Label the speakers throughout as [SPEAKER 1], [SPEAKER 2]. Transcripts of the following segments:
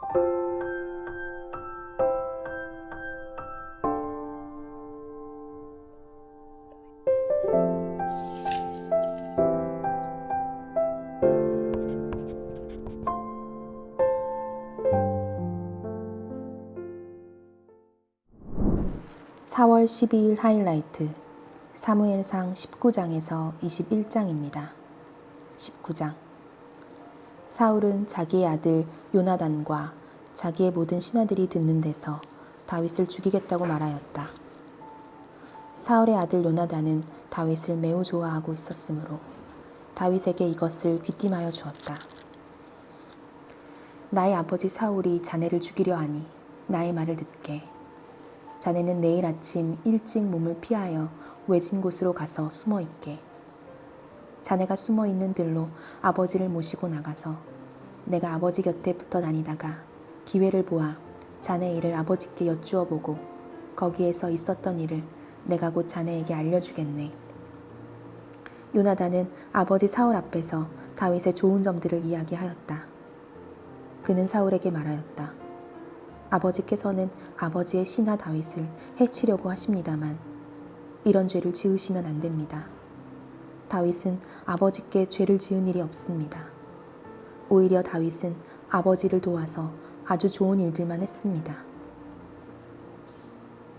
[SPEAKER 1] (4월 12일) 하이라이트 사무엘상 19장에서 21장입니다. 19장. 사울은 자기의 아들 요나단과 자기의 모든 신하들이 듣는 데서 다윗을 죽이겠다고 말하였다. 사울의 아들 요나단은 다윗을 매우 좋아하고 있었으므로 다윗에게 이것을 귀띔하여 주었다. 나의 아버지 사울이 자네를 죽이려 하니 나의 말을 듣게. 자네는 내일 아침 일찍 몸을 피하여 외진 곳으로 가서 숨어 있게. 자네가 숨어 있는 들로 아버지를 모시고 나가서 내가 아버지 곁에 붙어 다니다가 기회를 보아 자네 일을 아버지께 여쭈어 보고 거기에서 있었던 일을 내가 곧 자네에게 알려주겠네. 요나단은 아버지 사울 앞에서 다윗의 좋은 점들을 이야기하였다. 그는 사울에게 말하였다. 아버지께서는 아버지의 신하 다윗을 해치려고 하십니다만 이런 죄를 지으시면 안 됩니다. 다윗은 아버지께 죄를 지은 일이 없습니다. 오히려 다윗은 아버지를 도와서 아주 좋은 일들만 했습니다.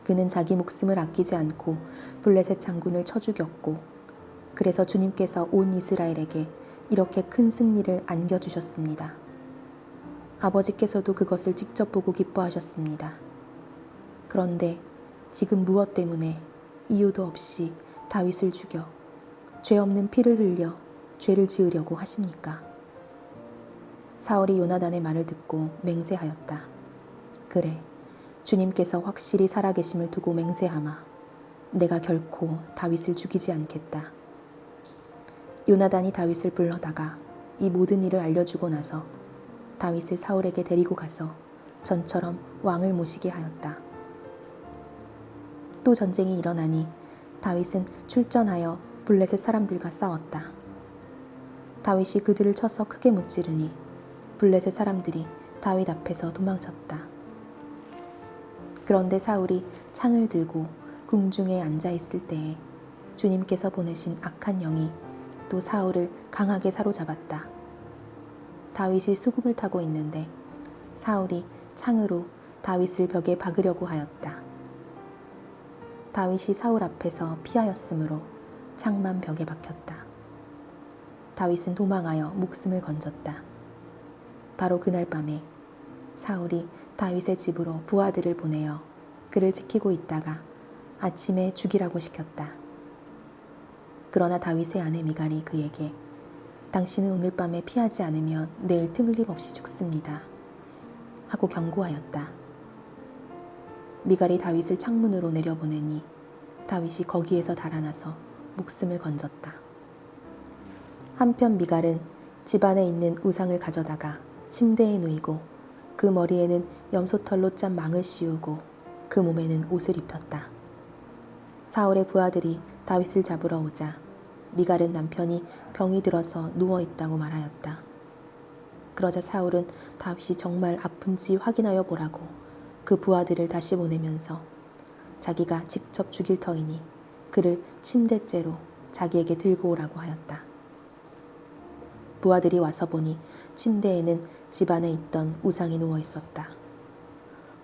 [SPEAKER 1] 그는 자기 목숨을 아끼지 않고 블레셋 장군을 쳐 죽였고 그래서 주님께서 온 이스라엘에게 이렇게 큰 승리를 안겨주셨습니다. 아버지께서도 그것을 직접 보고 기뻐하셨습니다. 그런데 지금 무엇 때문에 이유도 없이 다윗을 죽여 죄 없는 피를 흘려 죄를 지으려고 하십니까? 사울이 요나단의 말을 듣고 맹세하였다. 그래, 주님께서 확실히 살아계심을 두고 맹세하마. 내가 결코 다윗을 죽이지 않겠다. 요나단이 다윗을 불러다가 이 모든 일을 알려주고 나서 다윗을 사울에게 데리고 가서 전처럼 왕을 모시게 하였다. 또 전쟁이 일어나니 다윗은 출전하여 블레셋 사람들과 싸웠다. 다윗이 그들을 쳐서 크게 무찌르니 블레셋 사람들이 다윗 앞에서 도망쳤다. 그런데 사울이 창을 들고 궁중에 앉아 있을 때에 주님께서 보내신 악한 영이 또 사울을 강하게 사로잡았다. 다윗이 수금을 타고 있는데 사울이 창으로 다윗을 벽에 박으려고 하였다. 다윗이 사울 앞에서 피하였으므로 창만 벽에 박혔다. 다윗은 도망하여 목숨을 건졌다. 바로 그날 밤에 사울이 다윗의 집으로 부하들을 보내어 그를 지키고 있다가 아침에 죽이라고 시켰다. 그러나 다윗의 아내 미갈이 그에게 당신은 오늘 밤에 피하지 않으면 내일 틀림없이 죽습니다. 하고 경고하였다. 미갈이 다윗을 창문으로 내려보내니 다윗이 거기에서 달아나서 목숨을 건졌다. 한편 미갈은 집안에 있는 우상을 가져다가 침대에 누이고 그 머리에는 염소털로 짠 망을 씌우고 그 몸에는 옷을 입혔다. 사울의 부하들이 다윗을 잡으러 오자 미갈은 남편이 병이 들어서 누워있다고 말하였다. 그러자 사울은 다윗이 정말 아픈지 확인하여 보라고 그 부하들을 다시 보내면서 자기가 직접 죽일 터이니 그를 침대째로 자기에게 들고 오라고 하였다. 부하들이 와서 보니 침대에는 집안에 있던 우상이 누워있었다.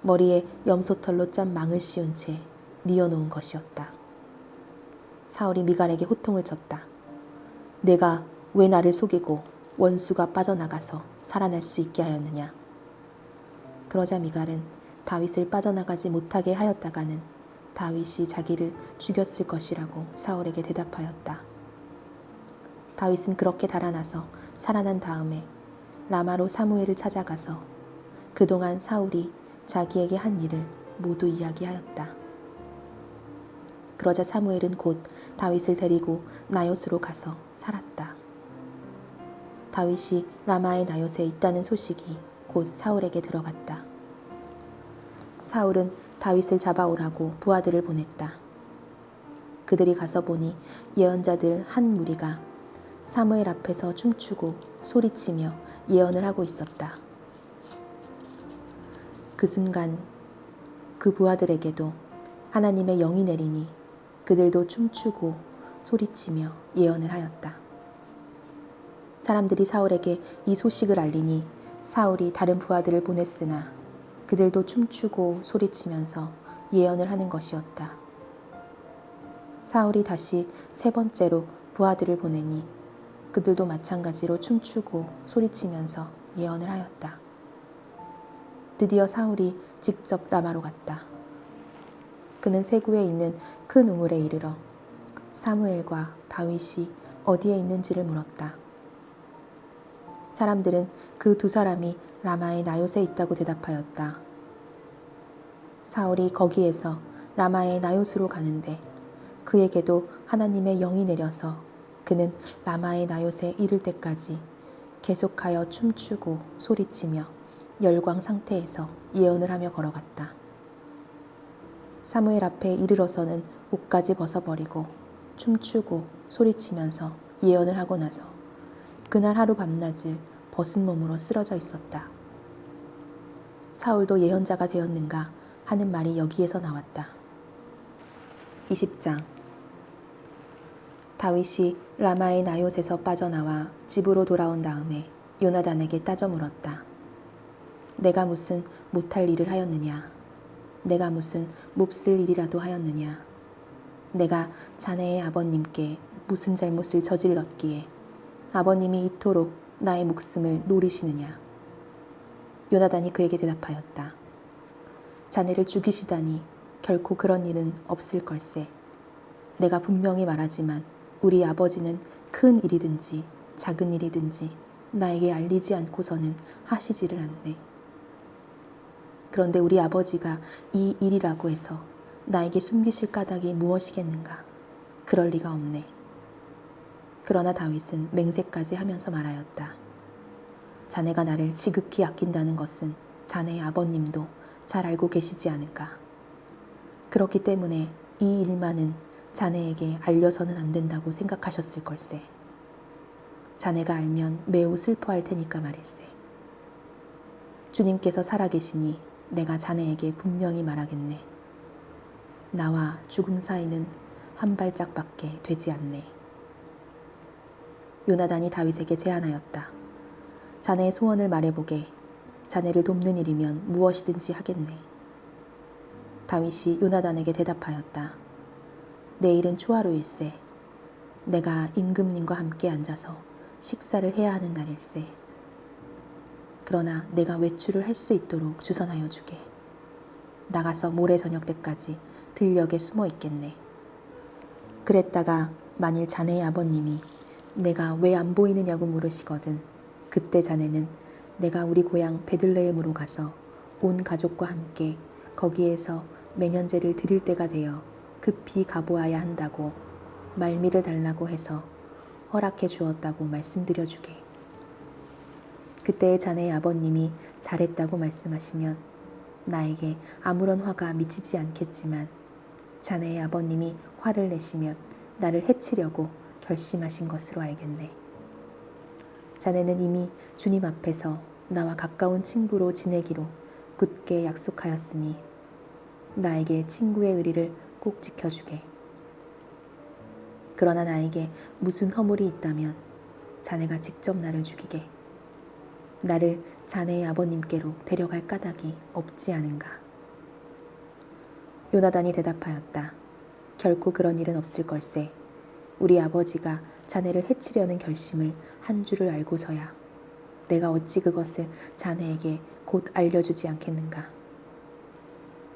[SPEAKER 1] 머리에 염소털로 짠 망을 씌운 채 뉘어놓은 것이었다. 사울이 미갈에게 호통을 쳤다. 내가 왜 나를 속이고 원수가 빠져나가서 살아날 수 있게 하였느냐. 그러자 미갈은 다윗을 빠져나가지 못하게 하였다가는 다윗이 자기를 죽였을 것이라고 사울에게 대답하였다. 다윗은 그렇게 달아나서 살아난 다음에 라마로 사무엘을 찾아가서 그동안 사울이 자기에게 한 일을 모두 이야기하였다. 그러자 사무엘은 곧 다윗을 데리고 나요스로 가서 살았다. 다윗이 라마의 나요스에 있다는 소식이 곧 사울에게 들어갔다. 사울은 다윗을 잡아오라고 부하들을 보냈다. 그들이 가서 보니 예언자들 한 무리가 사무엘 앞에서 춤추고 소리치며 예언을 하고 있었다. 그 순간 그 부하들에게도 하나님의 영이 내리니 그들도 춤추고 소리치며 예언을 하였다. 사람들이 사울에게 이 소식을 알리니 사울이 다른 부하들을 보냈으나 그들도 춤추고 소리치면서 예언을 하는 것이었다. 사울이 다시 세 번째로 부하들을 보내니 그들도 마찬가지로 춤추고 소리치면서 예언을 하였다. 드디어 사울이 직접 라마로 갔다. 그는 세구에 있는 큰 우물에 이르러 사무엘과 다윗이 어디에 있는지를 물었다. 사람들은 그 두 사람이 라마의 나요스에 있다고 대답하였다. 사울이 거기에서 라마의 나요스로 가는데 그에게도 하나님의 영이 내려서 그는 라마의 나요스에 이를 때까지 계속하여 춤추고 소리치며 열광 상태에서 예언을 하며 걸어갔다. 사무엘 앞에 이르러서는 옷까지 벗어버리고 춤추고 소리치면서 예언을 하고 나서 그날 하루 밤낮을 벗은 몸으로 쓰러져 있었다. 사울도 예언자가 되었는가 하는 말이 여기에서 나왔다. 20장. 다윗이 라마의 나요스에서 빠져나와 집으로 돌아온 다음에 요나단에게 따져 물었다. 내가 무슨 못할 일을 하였느냐? 내가 무슨 몹쓸 일이라도 하였느냐? 내가 자네의 아버님께 무슨 잘못을 저질렀기에 아버님이 이토록 나의 목숨을 노리시느냐? 요나단이 그에게 대답하였다. 자네를 죽이시다니 결코 그런 일은 없을 걸세. 내가 분명히 말하지만 우리 아버지는 큰 일이든지 작은 일이든지 나에게 알리지 않고서는 하시지를 않네. 그런데 우리 아버지가 이 일이라고 해서 나에게 숨기실 까닭이 무엇이겠는가? 그럴 리가 없네. 그러나 다윗은 맹세까지 하면서 말하였다. 자네가 나를 지극히 아낀다는 것은 자네의 아버님도 잘 알고 계시지 않을까? 그렇기 때문에 이 일만은 자네에게 알려서는 안 된다고 생각하셨을 걸세. 자네가 알면 매우 슬퍼할 테니까 말일세. 주님께서 살아계시니 내가 자네에게 분명히 말하겠네. 나와 죽음 사이는 한 발짝밖에 되지 않네. 요나단이 다윗에게 제안하였다. 자네의 소원을 말해보게. 자네를 돕는 일이면 무엇이든지 하겠네. 다윗이 요나단에게 대답하였다. 내일은 초하루일세. 내가 임금님과 함께 앉아서 식사를 해야 하는 날일세. 그러나 내가 외출을 할 수 있도록 주선하여 주게. 나가서 모레 저녁 때까지 들녘에 숨어 있겠네. 그랬다가 만일 자네의 아버님이 내가 왜 안 보이느냐고 물으시거든 그때 자네는 내가 우리 고향 베들레헴으로 가서 온 가족과 함께 거기에서 매년제를 드릴 때가 되어 급히 가보아야 한다고 말미를 달라고 해서 허락해 주었다고 말씀드려 주게. 그때의 자네의 아버님이 잘했다고 말씀하시면 나에게 아무런 화가 미치지 않겠지만 자네의 아버님이 화를 내시면 나를 해치려고 결심하신 것으로 알겠네. 자네는 이미 주님 앞에서 나와 가까운 친구로 지내기로 굳게 약속하였으니 나에게 친구의 의리를 꼭 지켜주게. 그러나 나에게 무슨 허물이 있다면 자네가 직접 나를 죽이게. 나를 자네의 아버님께로 데려갈 까닭이 없지 않은가. 요나단이 대답하였다. 결코 그런 일은 없을 걸세. 우리 아버지가 자네를 해치려는 결심을 한 줄을 알고서야 내가 어찌 그것을 자네에게 곧 알려주지 않겠는가.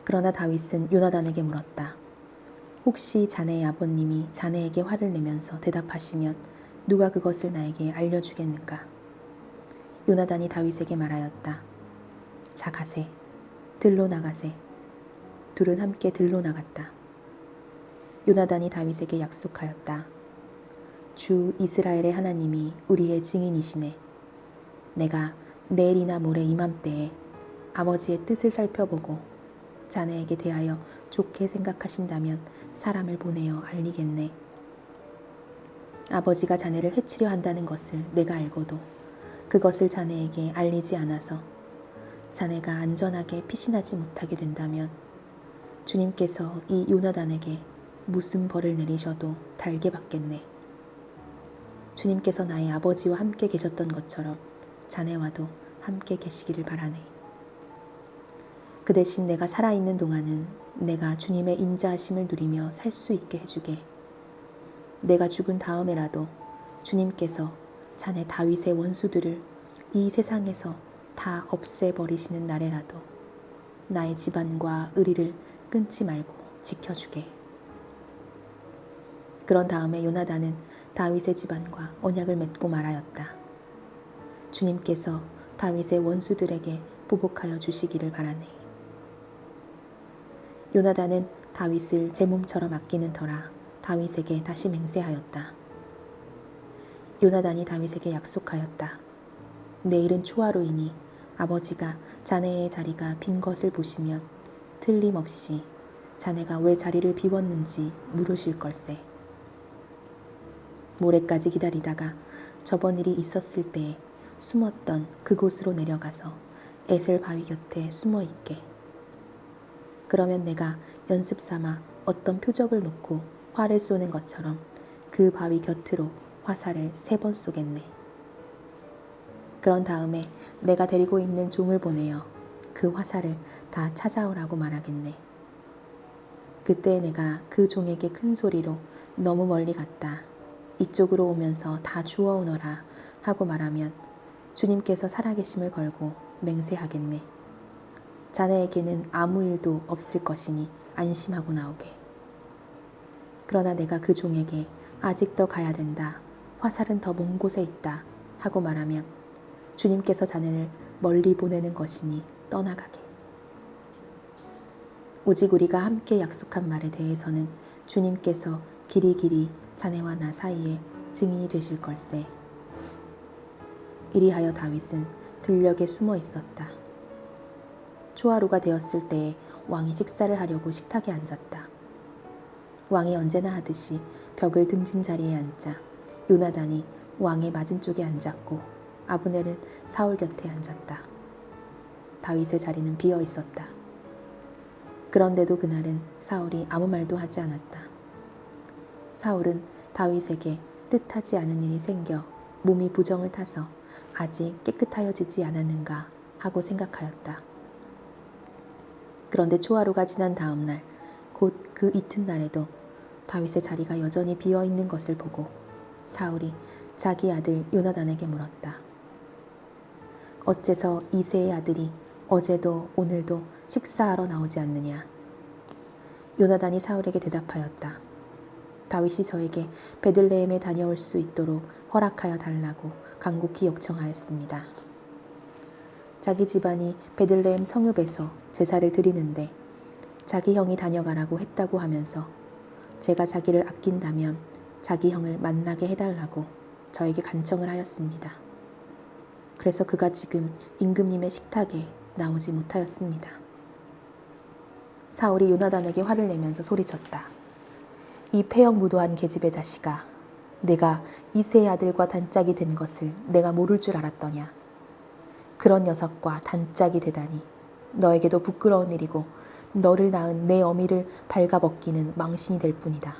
[SPEAKER 1] 그러나 다윗은 요나단에게 물었다. 혹시 자네의 아버님이 자네에게 화를 내면서 대답하시면 누가 그것을 나에게 알려주겠는가. 요나단이 다윗에게 말하였다. 자 가세. 들로 나가세. 둘은 함께 들로 나갔다. 요나단이 다윗에게 약속하였다. 주 이스라엘의 하나님이 우리의 증인이시네. 내가 내일이나 모레 이맘때에 아버지의 뜻을 살펴보고 자네에게 대하여 좋게 생각하신다면 사람을 보내어 알리겠네. 아버지가 자네를 해치려 한다는 것을 내가 알고도 그것을 자네에게 알리지 않아서 자네가 안전하게 피신하지 못하게 된다면 주님께서 이 요나단에게 무슨 벌을 내리셔도 달게 받겠네. 주님께서 나의 아버지와 함께 계셨던 것처럼 자네와도 함께 계시기를 바라네. 그 대신 내가 살아있는 동안은 내가 주님의 인자하심을 누리며 살 수 있게 해주게. 내가 죽은 다음에라도 주님께서 자네 다윗의 원수들을 이 세상에서 다 없애버리시는 날에라도 나의 집안과 의리를 끊지 말고 지켜주게. 그런 다음에 요나단은 다윗의 집안과 언약을 맺고 말하였다. 주님께서 다윗의 원수들에게 보복하여 주시기를 바라네. 요나단은 다윗을 제 몸처럼 아끼는 터라 다윗에게 다시 맹세하였다. 요나단이 다윗에게 약속하였다. 내일은 초하루이니 아버지가 자네의 자리가 빈 것을 보시면 틀림없이 자네가 왜 자리를 비웠는지 물으실 걸세. 모레까지 기다리다가 저번 일이 있었을 때에 숨었던 그곳으로 내려가서 에셀 바위 곁에 숨어 있게. 그러면 내가 연습 삼아 어떤 표적을 놓고 활을 쏘는 것처럼 그 바위 곁으로 화살을 3번 쏘겠네. 그런 다음에 내가 데리고 있는 종을 보내어 그 화살을 다 찾아오라고 말하겠네. 그때 내가 그 종에게 큰 소리로 너무 멀리 갔다. 이쪽으로 오면서 다 주워오너라 하고 말하면 주님께서 살아계심을 걸고 맹세하겠네. 자네에게는 아무 일도 없을 것이니 안심하고 나오게. 그러나 내가 그 종에게 아직 더 가야 된다. 화살은 더 먼 곳에 있다 하고 말하면 주님께서 자네를 멀리 보내는 것이니 떠나가게. 오직 우리가 함께 약속한 말에 대해서는 주님께서 길이길이 자네와 나 사이에 증인이 되실 걸세. 이리하여 다윗은 들녘에 숨어 있었다. 초하루가 되었을 때에 왕이 식사를 하려고 식탁에 앉았다. 왕이 언제나 하듯이 벽을 등진 자리에 앉자 요나단이 왕의 맞은쪽에 앉았고 아브넬은 사울 곁에 앉았다. 다윗의 자리는 비어 있었다. 그런데도 그날은 사울이 아무 말도 하지 않았다. 사울은 다윗에게 뜻하지 않은 일이 생겨 몸이 부정을 타서 아직 깨끗하여지지 않았는가 하고 생각하였다. 그런데 초하루가 지난 다음 날, 곧 그 이튿날에도 다윗의 자리가 여전히 비어 있는 것을 보고 사울이 자기 아들 요나단에게 물었다. 어째서 이새의 아들이 어제도 오늘도 식사하러 나오지 않느냐? 요나단이 사울에게 대답하였다. 다윗이 저에게 베들레헴에 다녀올 수 있도록 허락하여 달라고 간곡히 요청하였습니다. 자기 집안이 베들레헴 성읍에서 제사를 드리는데 자기 형이 다녀가라고 했다고 하면서 제가 자기를 아낀다면 자기 형을 만나게 해달라고 저에게 간청을 하였습니다. 그래서 그가 지금 임금님의 식탁에 나오지 못하였습니다. 사울이 요나단에게 화를 내면서 소리쳤다. 이 폐역무도한 계집의 자식아, 내가 이새의 아들과 단짝이 된 것을 내가 모를 줄 알았더냐. 그런 녀석과 단짝이 되다니 너에게도 부끄러운 일이고 너를 낳은 내 어미를 발가벗기는 망신이 될 뿐이다.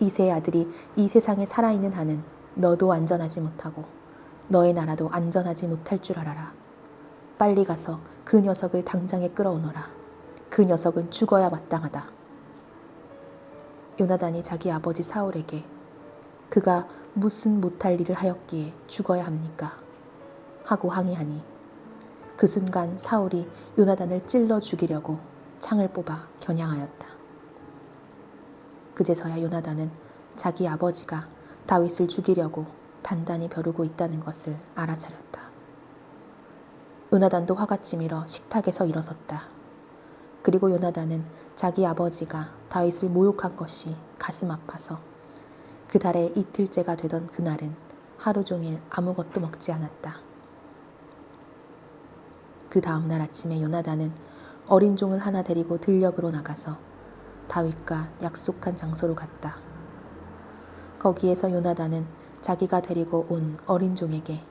[SPEAKER 1] 이새의 아들이 이 세상에 살아있는 한은 너도 안전하지 못하고 너의 나라도 안전하지 못할 줄 알아라. 빨리 가서 그 녀석을 당장에 끌어오너라. 그 녀석은 죽어야 마땅하다. 요나단이 자기 아버지 사울에게 그가 무슨 못할 일을 하였기에 죽어야 합니까? 하고 항의하니 그 순간 사울이 요나단을 찔러 죽이려고 창을 뽑아 겨냥하였다. 그제서야 요나단은 자기 아버지가 다윗을 죽이려고 단단히 벼르고 있다는 것을 알아차렸다. 요나단도 화가 치밀어 식탁에서 일어섰다. 그리고 요나단은 자기 아버지가 다윗을 모욕한 것이 가슴 아파서 그 달의 이틀째가 되던 그날은 하루 종일 아무것도 먹지 않았다. 그 다음날 아침에 요나단은 어린 종을 하나 데리고 들녘으로 나가서 다윗과 약속한 장소로 갔다. 거기에서 요나단은 자기가 데리고 온 어린 종에게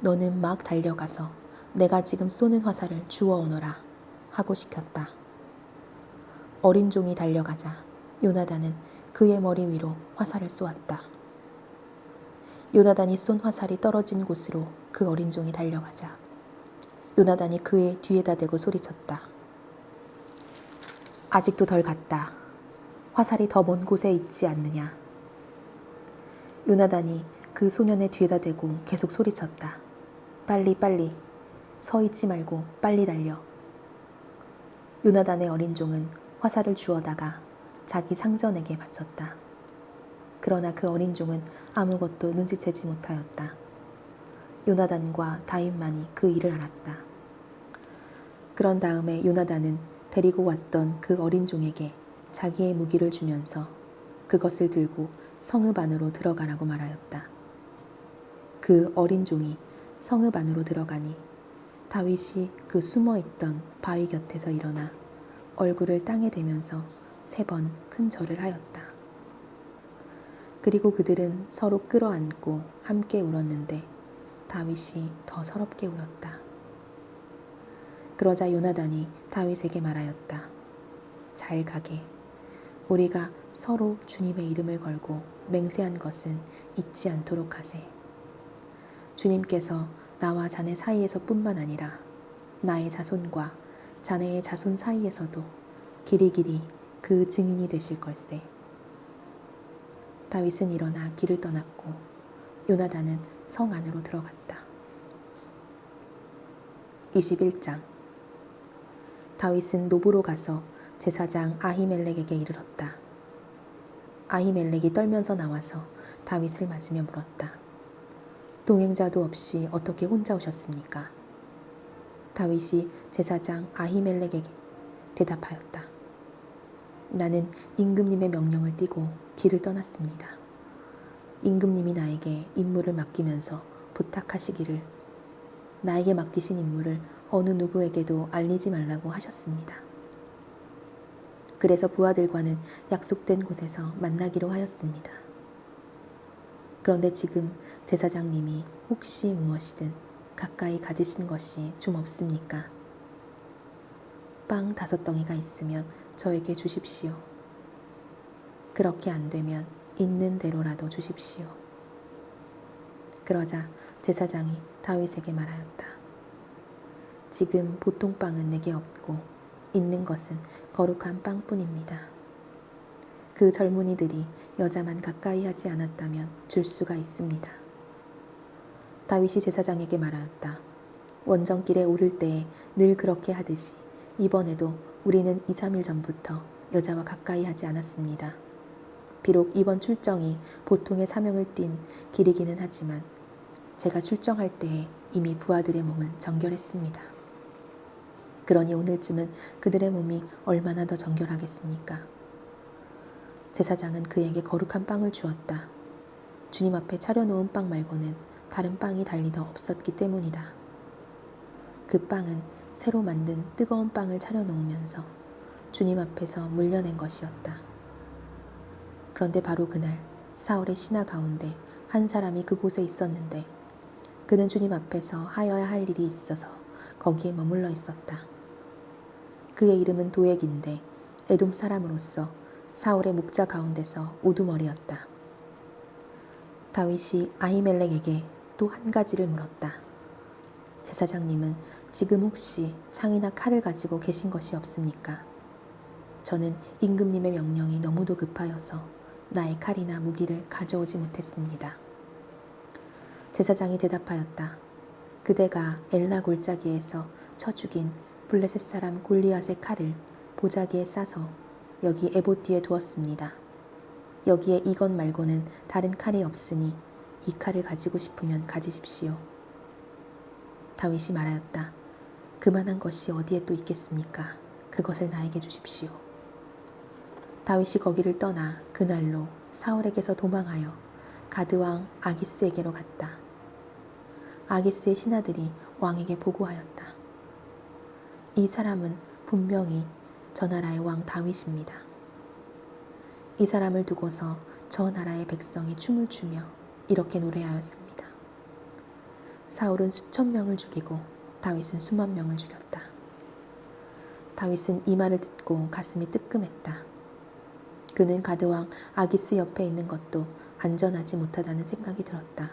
[SPEAKER 1] 너는 막 달려가서 내가 지금 쏘는 화살을 주워 오너라 하고 시켰다. 어린 종이 달려가자 요나단은 그의 머리 위로 화살을 쏘았다. 요나단이 쏜 화살이 떨어진 곳으로 그 어린 종이 달려가자 요나단이 그의 뒤에다 대고 소리쳤다. 아직도 덜 갔다. 화살이 더 먼 곳에 있지 않느냐. 요나단이 그 소년의 뒤에다 대고 계속 소리쳤다. 빨리 빨리. 서 있지 말고 빨리 달려. 요나단의 어린 종은 화살을 주워다가 자기 상전에게 바쳤다. 그러나 그 어린 종은 아무것도 눈치채지 못하였다. 요나단과 다윗만이 그 일을 알았다. 그런 다음에 요나단은 데리고 왔던 그 어린 종에게 자기의 무기를 주면서 그것을 들고 성읍 안으로 들어가라고 말하였다. 그 어린 종이 성읍 안으로 들어가니 다윗이 그 숨어있던 바위 곁에서 일어나 얼굴을 땅에 대면서 3번 큰 절을 하였다. 그리고 그들은 서로 끌어안고 함께 울었는데 다윗이 더 서럽게 울었다. 그러자 요나단이 다윗에게 말하였다. 잘 가게. 우리가 서로 주님의 이름을 걸고 맹세한 것은 잊지 않도록 하세. 주님께서 나와 자네 사이에서 뿐만 아니라 나의 자손과 자네의 자손 사이에서도 길이길이 그 증인이 되실 걸세. 다윗은 일어나 길을 떠났고 요나단은 성 안으로 들어갔다. 21장. 다윗은 노브로 가서 제사장 아히멜렉에게 이르렀다. 아히멜렉이 떨면서 나와서 다윗을 맞으며 물었다. 동행자도 없이 어떻게 혼자 오셨습니까? 다윗이 제사장 아히멜렉에게 대답하였다. 나는 임금님의 명령을 띠고 길을 떠났습니다. 임금님이 나에게 임무를 맡기면서 부탁하시기를 나에게 맡기신 임무를 어느 누구에게도 알리지 말라고 하셨습니다. 그래서 부하들과는 약속된 곳에서 만나기로 하였습니다. 그런데 지금 제사장님이 혹시 무엇이든 가까이 가지신 것이 좀 없습니까? 빵 5덩이가 있으면 저에게 주십시오. 그렇게 안 되면 있는 대로라도 주십시오. 그러자 제사장이 다윗에게 말하였다. 지금 보통 빵은 내게 없고 있는 것은 거룩한 빵뿐입니다. 그 젊은이들이 여자만 가까이 하지 않았다면 줄 수가 있습니다. 다윗이 제사장에게 말하였다. 원정길에 오를 때에 늘 그렇게 하듯이 이번에도 우리는 2, 3일 전부터 여자와 가까이 하지 않았습니다. 비록 이번 출정이 보통의 사명을 띤 길이기는 하지만 제가 출정할 때에 이미 부하들의 몸은 정결했습니다. 그러니 오늘쯤은 그들의 몸이 얼마나 더 정결하겠습니까? 제사장은 그에게 거룩한 빵을 주었다. 주님 앞에 차려놓은 빵 말고는 다른 빵이 달리 더 없었기 때문이다. 그 빵은 새로 만든 뜨거운 빵을 차려놓으면서 주님 앞에서 물려낸 것이었다. 그런데 바로 그날 사울의 신하 가운데 한 사람이 그곳에 있었는데 그는 주님 앞에서 하여야 할 일이 있어서 거기에 머물러 있었다. 그의 이름은 도액인데 에돔 사람으로서 사울의 목자 가운데서 우두머리였다. 다윗이 아히멜렉에게 또 한 가지를 물었다. 제사장님은 지금 혹시 창이나 칼을 가지고 계신 것이 없습니까? 저는 임금님의 명령이 너무도 급하여서 나의 칼이나 무기를 가져오지 못했습니다. 제사장이 대답하였다. 그대가 엘라 골짜기에서 쳐 죽인 블레셋 사람 골리앗의 칼을 보자기에 싸서 여기 에봇 뒤에 두었습니다. 여기에 이것 말고는 다른 칼이 없으니 이 칼을 가지고 싶으면 가지십시오. 다윗이 말하였다. 그만한 것이 어디에 또 있겠습니까? 그것을 나에게 주십시오. 다윗이 거기를 떠나 그날로 사울에게서 도망하여 가드왕 아기스에게로 갔다. 아기스의 신하들이 왕에게 보고하였다. 이 사람은 분명히 저 나라의 왕 다윗입니다. 이 사람을 두고서 저 나라의 백성이 춤을 추며 이렇게 노래하였습니다. 사울은 수천 명을 죽이고 다윗은 수만 명을 죽였다. 다윗은 이 말을 듣고 가슴이 뜨끔했다. 그는 가드왕 아기스 옆에 있는 것도 안전하지 못하다는 생각이 들었다.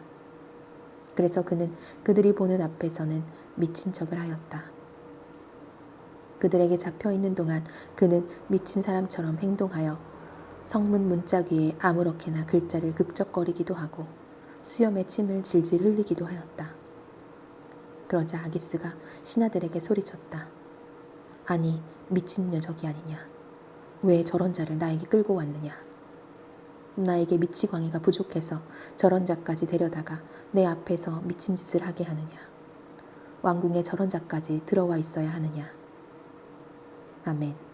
[SPEAKER 1] 그래서 그는 그들이 보는 앞에서는 미친 척을 하였다. 그들에게 잡혀있는 동안 그는 미친 사람처럼 행동하여 성문 문짝 위에 아무렇게나 글자를 극적거리기도 하고 수염에 침을 질질 흘리기도 하였다. 그러자 아기스가 신하들에게 소리쳤다. 아니, 미친 녀석이 아니냐. 왜 저런 자를 나에게 끌고 왔느냐. 나에게 미치광이가 부족해서 저런 자까지 데려다가 내 앞에서 미친 짓을 하게 하느냐. 왕궁에 저런 자까지 들어와 있어야 하느냐. 아멘.